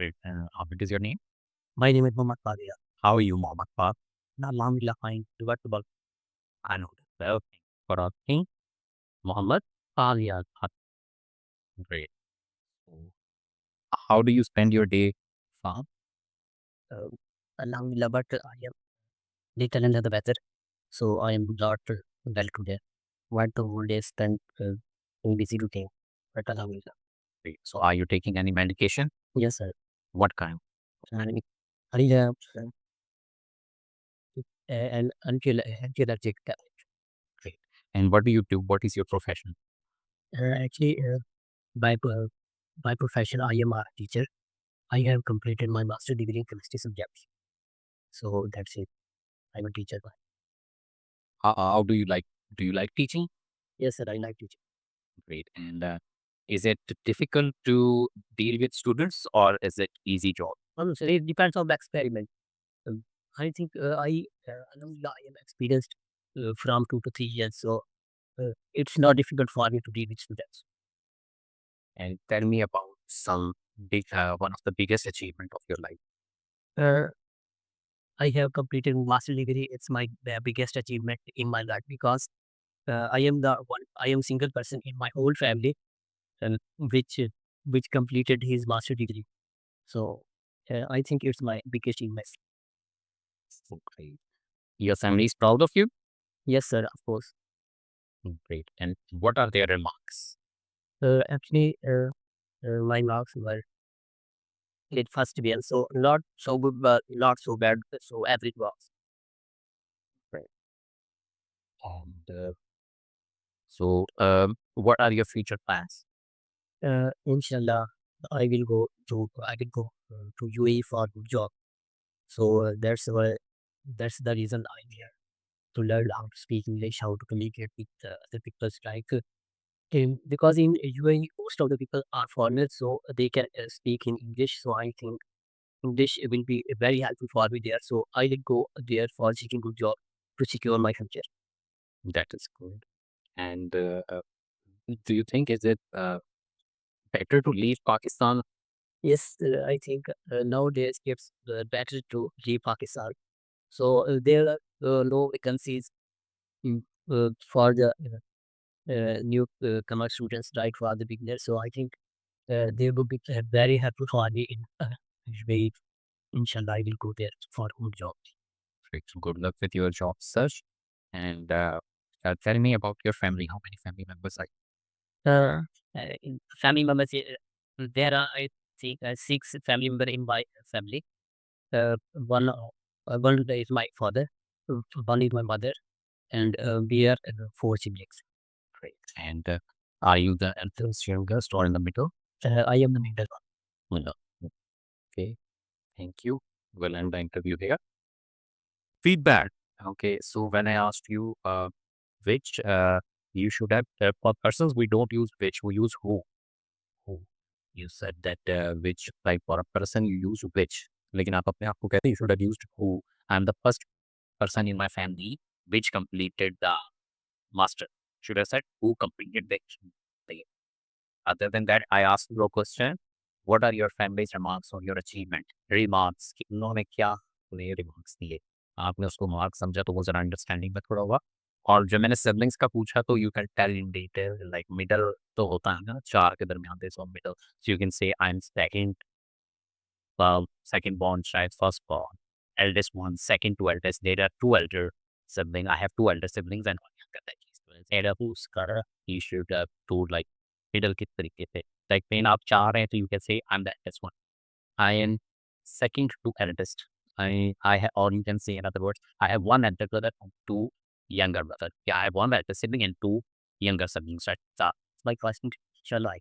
Great. What is your name? My name is Mohammad Fadia. How are you, Mohammed Park? Alhamdulillah, fine. Debatable. I know that. Well, thank you for asking. Mohammed? Fadia. Great. So, how do you spend your day, Farm? Uh, Alhamdulillah, but I am little under the weather, so I am not well today. What the whole day spent in busy routine. But Alhamdulillah. Great. So, are you taking any medication? Yes, sir. What kind? And Alhamdulillah, and anti-allergic tablet. Great. And what do you do? What is your profession? Actually, by by profession, I am a teacher. I have completed my master degree in chemistry subjects. So that's it. I'm a teacher. How do you like? Do you like teaching? Yes, sir. I like teaching. Great. And is it difficult to deal with students, or is it easy job? So it depends on the experiment. I think alhamdulillah, I am experienced from 2 to 3 years, so it's not difficult for me to deal with students. And tell me about some one of the biggest achievement of your life. Uh, I have completed master degree. It's my biggest achievement in my life because I am the one. I am single person in my whole family, which completed his master degree. So I think it's my biggest achievement. Okay. Your family is proud of you? Yes, sir. Of course. Great. And what are their remarks? Actually, my marks were it first year, so not so good, but not so bad. So average was. Right. And what are your future plans? Inshallah, I will go to UAE for good job. So that's the reason I'm here to learn how to speak English, how to communicate with other people. Because in UAE most of the people are foreigners, so they can speak in English. So I think English will be very helpful for me there. So I will go there for seeking good job to secure my future. That is good. And do you think is it better to leave Pakistan? Yes, I think nowadays it's better to leave Pakistan. So there are no vacancies for the new commerce students, like for the beginners. So I think they will be very helpful for me in way. Inshallah, I will go there for good job. Great. So good luck with your job search. And tell me about your family. How many family members are In family members, there are I think 6 family members in my family. One is my father, one is my mother, and we are 4 siblings. great? And are you the eldest, youngest, or in the middle? I am the middle No. Okay. Thank you. We'll end the interview here. Feedback. Okay. So when I asked you which you should have for persons, we don't use which, we use who. Who. You said that which, like for a person you use which. लेकिन आप अपने आप को कहते you should have used who. I'm the first person in my family which completed the master. Should have said who completed the other than that, I asked you a question. What are your family's remarks on your achievement? Remarks कि उन्होंने क्या उन्हें remarks दिए? आपने उसको marks समझा तो वो ज़रा अंडरस्टैंडिंग में थोड़ा हुआ। और जब मैंने सिबलिंग्स का पूछा तो you can tell in detail like middle तो होता है ना 4 के दरमियान they so middle. So you can say I am second second born child, first born, eldest one, second to eldest. There are 2 elder siblings. I have 2 elder siblings and 1 younger that is. Era who's car he should have to like middle के तरीके से. Like when आप 4 हैं तो you can say I'm the eldest one. I am second to eldest. I have, or you can say in other words, I have 1 elder brother and 2 younger brother. Yeah, I have 1 elder sibling and 2 younger siblings. Right? That's my question. Inshallah.